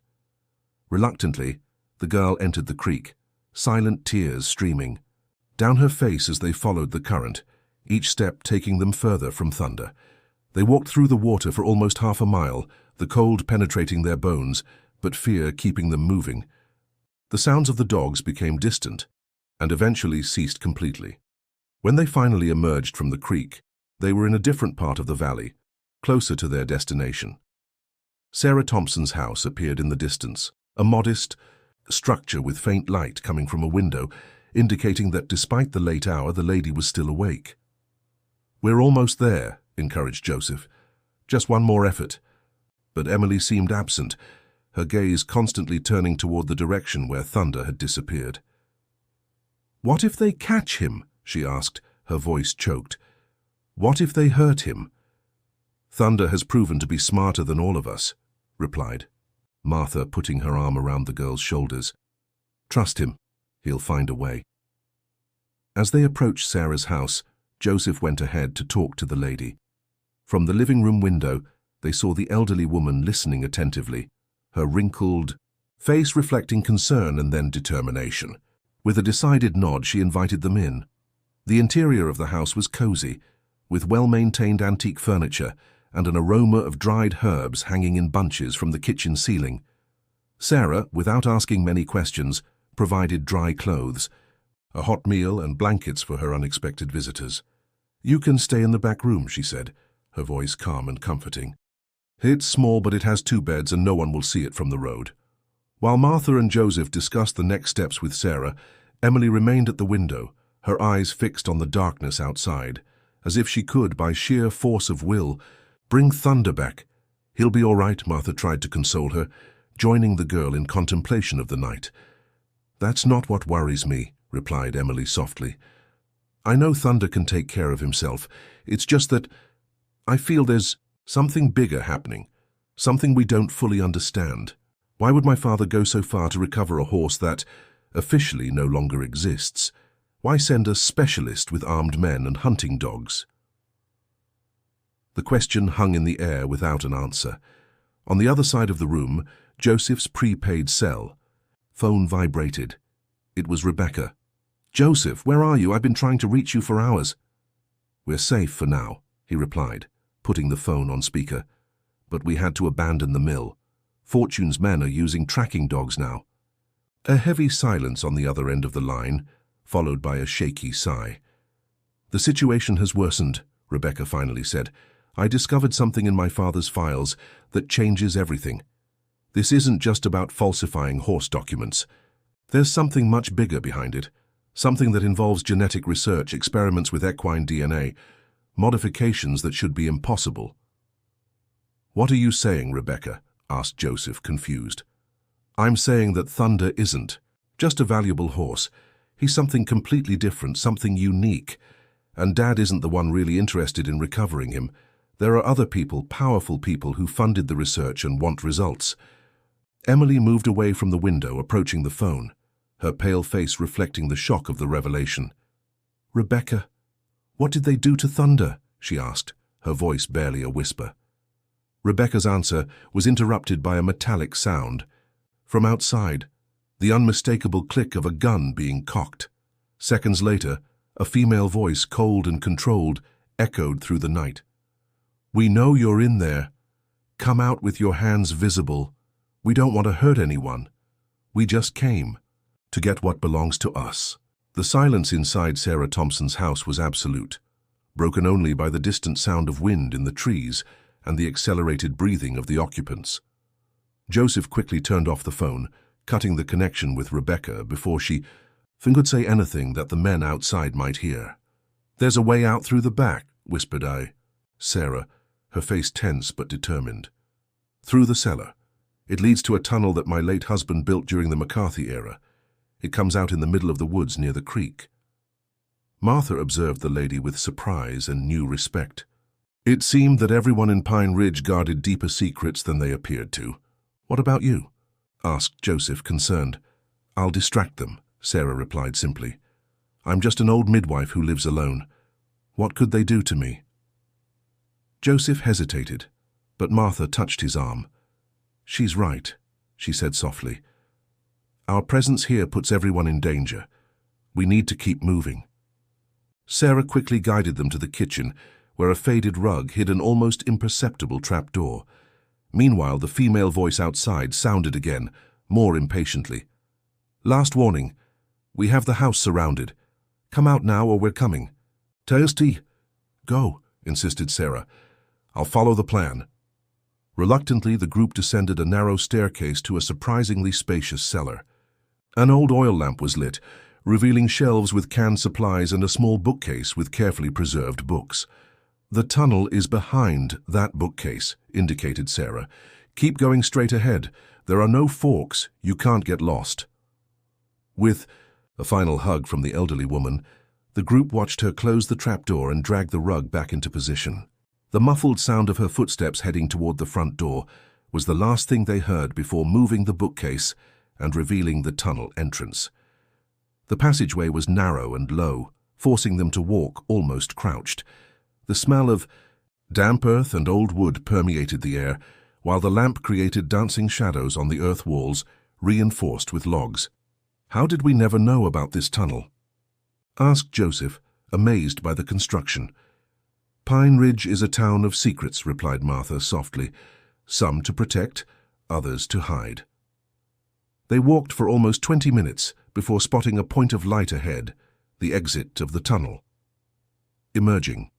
Reluctantly, the girl entered the creek, silent tears streaming down her face as they followed the current, each step taking them further from Thunder. They walked through the water for almost half a mile, the cold penetrating their bones, but fear keeping them moving. The sounds of the dogs became distant, and eventually ceased completely. When they finally emerged from the creek, they were in a different part of the valley, closer to their destination. Sarah Thompson's house appeared in the distance, a modest structure with faint light coming from a window, indicating that despite the late hour, the lady was still awake. We're almost there, encouraged Joseph. Just one more effort. But Emily seemed absent, her gaze constantly turning toward the direction where Thunder had disappeared. What if they catch him? She asked, her voice choked. What if they hurt him? Thunder has proven to be smarter than all of us, replied Martha, putting her arm around the girl's shoulders. Trust him. He'll find a way. As they approached Sarah's house, Joseph went ahead to talk to the lady. From the living room window, they saw the elderly woman listening attentively, her wrinkled face reflecting concern and then determination. With a decided nod, she invited them in. The interior of the house was cozy, with well-maintained antique furniture and an aroma of dried herbs hanging in bunches from the kitchen ceiling. Sarah, without asking many questions, provided dry clothes, a hot meal and blankets for her unexpected visitors. You can stay in the back room, she said, her voice calm and comforting. It's small, but it has 2 beds and no one will see it from the road. While Martha and Joseph discussed the next steps with Sarah, Emily remained at the window, her eyes fixed on the darkness outside, as if she could, by sheer force of will, bring Thunder back. He'll be all right, Martha tried to console her, joining the girl in contemplation of the night. That's not what worries me, replied Emily softly. I know Thunder can take care of himself. It's just that I feel there's something bigger happening, something we don't fully understand. Why would my father go so far to recover a horse that officially no longer exists? Why send a specialist with armed men and hunting dogs? The question hung in the air without an answer. On the other side of the room, Joseph's prepaid cell. Phone vibrated. It was Rebecca. "Joseph, where are you? I've been trying to reach you for hours." "We're safe for now," he replied, putting the phone on speaker. "But we had to abandon the mill. Fortune's men are using tracking dogs now." A heavy silence on the other end of the line, followed by a shaky sigh. "The situation has worsened," Rebecca finally said. "I discovered something in my father's files that changes everything. This isn't just about falsifying horse documents. There's something much bigger behind it. Something that involves genetic research, experiments with equine DNA, modifications that should be impossible." "What are you saying, Rebecca?" asked Joseph, confused. "I'm saying that Thunder isn't just a valuable horse. He's something completely different, something unique. And Dad isn't the one really interested in recovering him. There are other people, powerful people, who funded the research and want results." Emily moved away from the window, approaching the phone, her pale face reflecting the shock of the revelation. "Rebecca, what did they do to Thunder?" she asked, her voice barely a whisper. Rebecca's answer was interrupted by a metallic sound. From outside, the unmistakable click of a gun being cocked. Seconds later, a female voice, cold and controlled, echoed through the night. "We know you're in there. Come out with your hands visible. We don't want to hurt anyone. We just came to get what belongs to us." The silence inside Sarah Thompson's house was absolute, broken only by the distant sound of wind in the trees and the accelerated breathing of the occupants. Joseph quickly turned off the phone, cutting the connection with Rebecca before she could say anything that the men outside might hear. "There's a way out through the back," whispered Sarah, her face tense but determined. "Through the cellar. It leads to a tunnel that my late husband built during the McCarthy era. It comes out in the middle of the woods near the creek." Martha observed the lady with surprise and new respect. It seemed that everyone in Pine Ridge guarded deeper secrets than they appeared to. "What about you?" asked Joseph, concerned. "I'll distract them," Sarah replied simply. "I'm just an old midwife who lives alone. What could they do to me?" Joseph hesitated, but Martha touched his arm. "She's right," she said softly. "Our presence here puts everyone in danger. We need to keep moving." Sarah quickly guided them to the kitchen, where a faded rug hid an almost imperceptible trapdoor. Meanwhile, the female voice outside sounded again, more impatiently. "Last warning. We have the house surrounded. Come out now or we're coming." "Thirsty?" "Go," insisted Sarah. "I'll follow the plan." Reluctantly, the group descended a narrow staircase to a surprisingly spacious cellar. An old oil lamp was lit, revealing shelves with canned supplies and a small bookcase with carefully preserved books. "The tunnel is behind that bookcase," indicated Sarah. "Keep going straight ahead. There are no forks. You can't get lost." With a final hug from the elderly woman, the group watched her close the trapdoor and drag the rug back into position. The muffled sound of her footsteps heading toward the front door was the last thing they heard before moving the bookcase and revealing the tunnel entrance. The passageway was narrow and low, forcing them to walk almost crouched. The smell of damp earth and old wood permeated the air, while the lamp created dancing shadows on the earth walls, reinforced with logs. "How did we never know about this tunnel?" asked Joseph, amazed by the construction. "Pine Ridge is a town of secrets," replied Martha softly. "Some to protect, others to hide." They walked for almost 20 minutes before spotting a point of light ahead, the exit of the tunnel. Emerging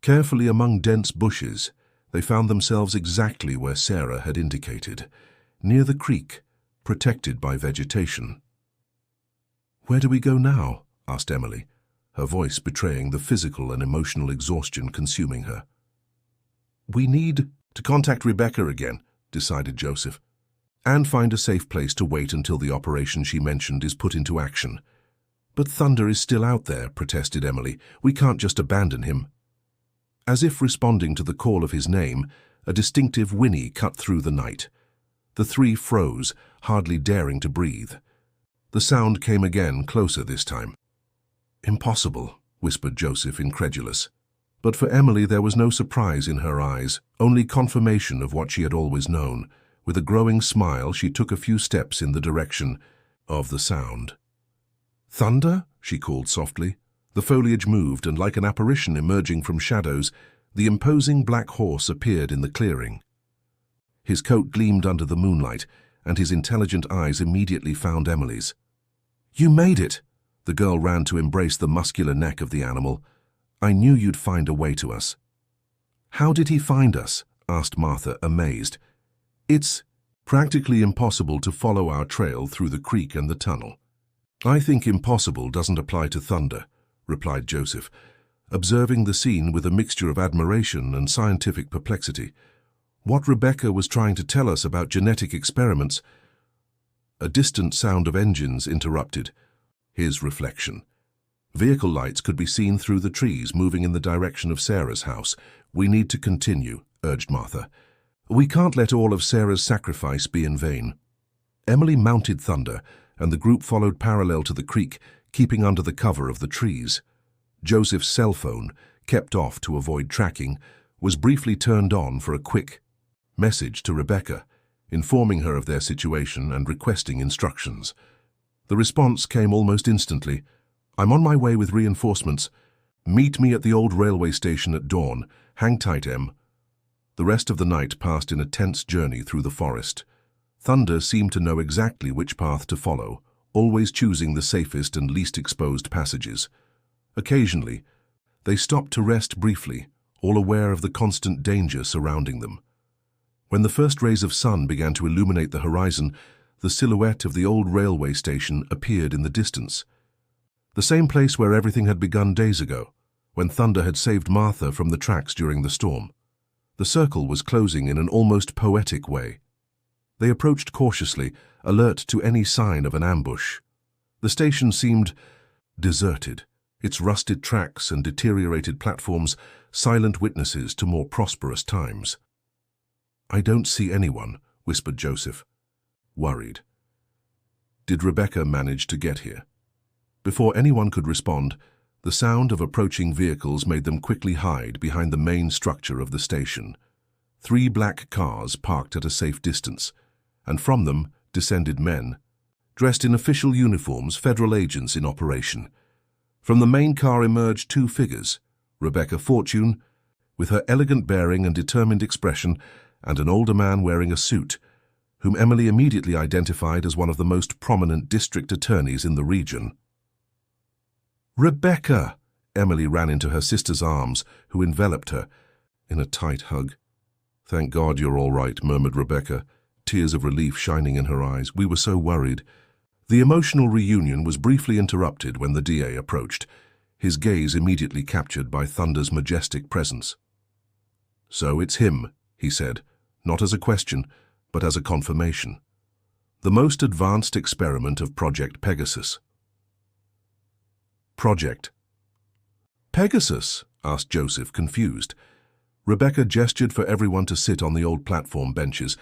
carefully among dense bushes, they found themselves exactly where Sarah had indicated, near the creek, protected by vegetation. "Where do we go now?" asked Emily, her voice betraying the physical and emotional exhaustion consuming her. "We need to contact Rebecca again," decided Joseph, "and find a safe place to wait until the operation she mentioned is put into action." "But Thunder is still out there," protested Emily. "We can't just abandon him." As if responding to the call of his name, a distinctive whinny cut through the night. The three froze, hardly daring to breathe. The sound came again, closer this time. "Impossible," whispered Joseph, incredulous. But for Emily there was no surprise in her eyes, only confirmation of what she had always known. With a growing smile, she took a few steps in the direction of the sound. "Thunder?" she called softly. The foliage moved, and like an apparition emerging from shadows, the imposing black horse appeared in the clearing. His coat gleamed under the moonlight, and his intelligent eyes immediately found Emily's. "You made it!" The girl ran to embrace the muscular neck of the animal. "I knew you'd find a way to us." "How did he find us?" asked Martha, amazed. "It's practically impossible to follow our trail through the creek and the tunnel." "I think impossible doesn't apply to Thunder," replied Joseph, observing the scene with a mixture of admiration and scientific perplexity. "What Rebecca was trying to tell us about genetic experiments—" A distant sound of engines interrupted his reflection. Vehicle lights could be seen through the trees, moving in the direction of Sarah's house. "We need to continue," urged Martha. "We can't let all of Sarah's sacrifice be in vain." Emily mounted Thunder, and the group followed parallel to the creek, keeping under the cover of the trees. Joseph's cell phone, kept off to avoid tracking, was briefly turned on for a quick message to Rebecca, informing her of their situation and requesting instructions. The response came almost instantly. "I'm on my way with reinforcements. Meet me at the old railway station at dawn. Hang tight, Em." The rest of the night passed in a tense journey through the forest. Thunder seemed to know exactly which path to follow, always choosing the safest and least exposed passages. Occasionally, they stopped to rest briefly, all aware of the constant danger surrounding them. When the first rays of sun began to illuminate the horizon, the silhouette of the old railway station appeared in the distance. The same place where everything had begun days ago, when Thunder had saved Martha from the tracks during the storm. The circle was closing in an almost poetic way. They approached cautiously, alert to any sign of an ambush. The station seemed deserted, its rusted tracks and deteriorated platforms silent witnesses to more prosperous times. "I don't see anyone," whispered Joseph, worried. "Did Rebecca manage to get here?" Before anyone could respond, the sound of approaching vehicles made them quickly hide behind the main structure of the station. 3 black cars parked at a safe distance, and from them descended men, dressed in official uniforms, federal agents in operation. From the main car emerged 2 figures, Rebecca Fortune, with her elegant bearing and determined expression, and an older man wearing a suit, whom Emily immediately identified as one of the most prominent district attorneys in the region. "Rebecca!" Emily ran into her sister's arms, who enveloped her in a tight hug. "Thank God you're all right," murmured Rebecca, tears of relief shining in her eyes. "We were so worried." The emotional reunion was briefly interrupted when the DA approached, his gaze immediately captured by Thunder's majestic presence. "So it's him," he said, not as a question, but as a confirmation. "The most advanced experiment of Project Pegasus." "Project Pegasus?" asked Joseph, confused. Rebecca gestured for everyone to sit on the old platform benches.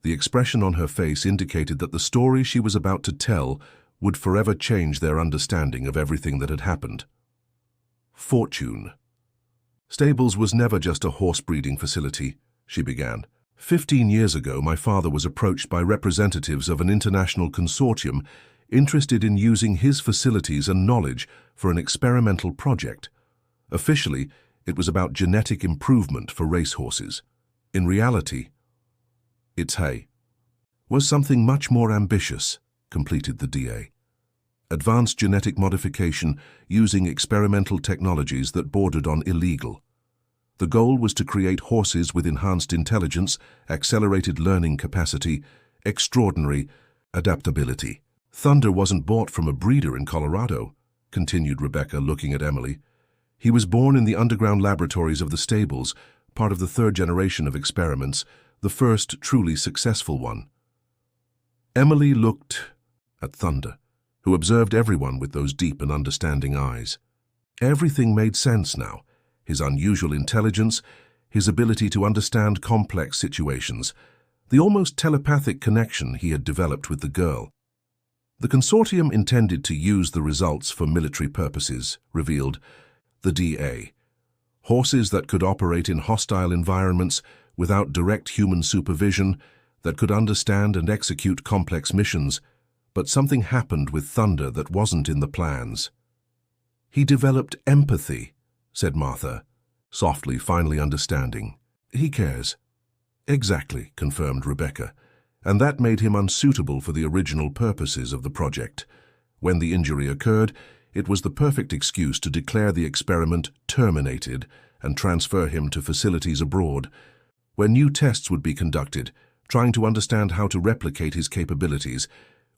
The expression on her face indicated that the story she was about to tell would forever change their understanding of everything that had happened. "Fortune Stables was never just a horse breeding facility," she began. 15 years ago, my father was approached by representatives of an international consortium interested in using his facilities and knowledge for an experimental project. Officially, it was about genetic improvement for racehorses. In reality, its hay was something much more ambitious, completed the DA. Advanced genetic modification using experimental technologies that bordered on illegal. The goal was to create horses with enhanced intelligence, accelerated learning capacity, extraordinary adaptability. Thunder wasn't bought from a breeder in Colorado, continued Rebecca, looking at Emily. He was born in the underground laboratories of the stables, part of the 3rd generation of experiments, the first truly successful one. Emily looked at Thunder, who observed everyone with those deep and understanding eyes. Everything made sense now. His unusual intelligence, his ability to understand complex situations, the almost telepathic connection he had developed with the girl. The consortium intended to use the results for military purposes, revealed the DA. Horses that could operate in hostile environments without direct human supervision, that could understand and execute complex missions. But something happened with Thunder that wasn't in the plans. "He developed empathy," said Martha, softly, finally understanding. "He cares." "Exactly," confirmed Rebecca, "and that made him unsuitable for the original purposes of the project. When the injury occurred, it was the perfect excuse to declare the experiment terminated and transfer him to facilities abroad, where new tests would be conducted, trying to understand how to replicate his capabilities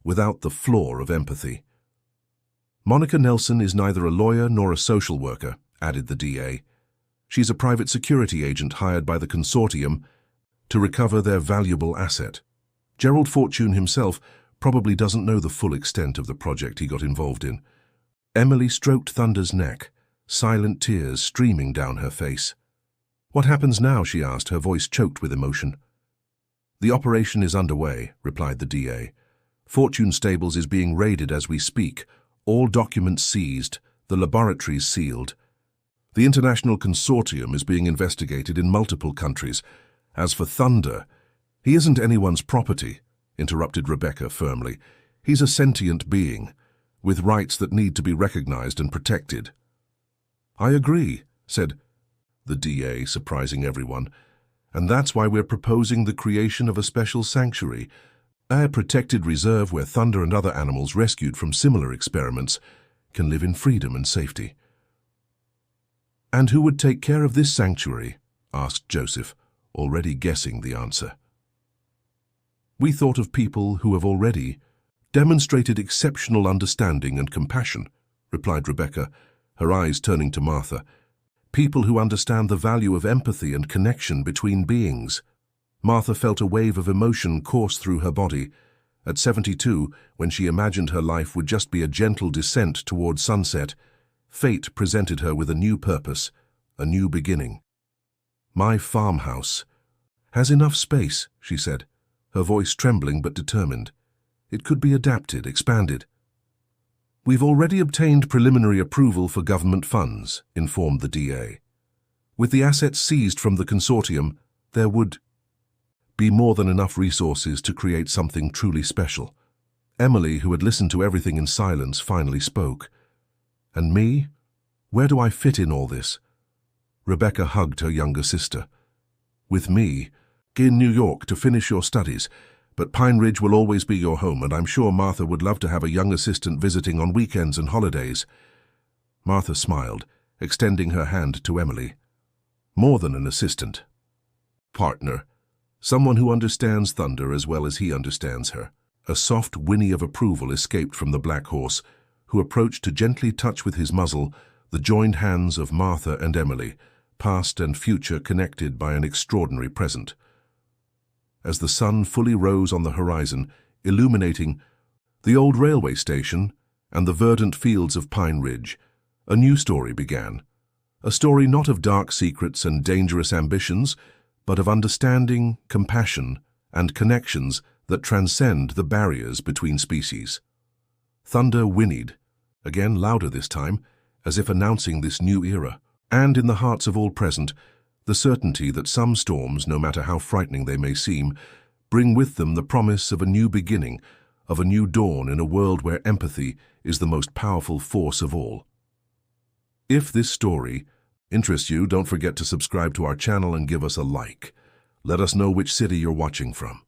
without the flaw of empathy." "Monica Nelson is neither a lawyer nor a social worker," added the DA. "She's a private security agent hired by the consortium to recover their valuable asset. Gerald Fortune himself probably doesn't know the full extent of the project he got involved in." Emily stroked Thunder's neck, silent tears streaming down her face. "What happens now?" she asked, her voice choked with emotion. "The operation is underway," replied the DA. "Fortune Stables is being raided as we speak, all documents seized, the laboratories sealed. The international consortium is being investigated in multiple countries. As for Thunder, he isn't anyone's property," interrupted Rebecca firmly. "He's a sentient being, with rights that need to be recognized and protected." "I agree," said the DA, surprising everyone. "And that's why we're proposing the creation of a special sanctuary, a protected reserve where Thunder and other animals rescued from similar experiments can live in freedom and safety." "And who would take care of this sanctuary?" asked Joseph, already guessing the answer. "We thought of people who have already demonstrated exceptional understanding and compassion," replied Rebecca, her eyes turning to Martha. "People who understand the value of empathy and connection between beings." Martha felt a wave of emotion course through her body. At 72, when she imagined her life would just be a gentle descent toward sunset, fate presented her with a new purpose, a new beginning. "My farmhouse has enough space," she said, her voice trembling but determined. "It could be adapted, expanded." "We've already obtained preliminary approval for government funds," informed the DA. "With the assets seized from the consortium, there would be more than enough resources to create something truly special." Emily, who had listened to everything in silence, finally spoke. "And me? Where do I fit in all this?" Rebecca hugged her younger sister. "With me, in New York to finish your studies, but Pine Ridge will always be your home, and I'm sure Martha would love to have a young assistant visiting on weekends and holidays." Martha smiled, extending her hand to Emily. "More than an assistant. Partner. Someone who understands Thunder as well as he understands her." A soft whinny of approval escaped from the black horse, who approached to gently touch with his muzzle the joined hands of Martha and Emily, past and future connected by an extraordinary present. As the sun fully rose on the horizon, illuminating the old railway station and the verdant fields of Pine Ridge, a new story began. A story not of dark secrets and dangerous ambitions, but of understanding, compassion, and connections that transcend the barriers between species. Thunder whinnied, again louder this time, as if announcing this new era. And in the hearts of all present, the certainty that some storms, no matter how frightening they may seem, bring with them the promise of a new beginning, of a new dawn in a world where empathy is the most powerful force of all. If this story interests you, don't forget to subscribe to our channel and give us a like. Let us know which city you're watching from.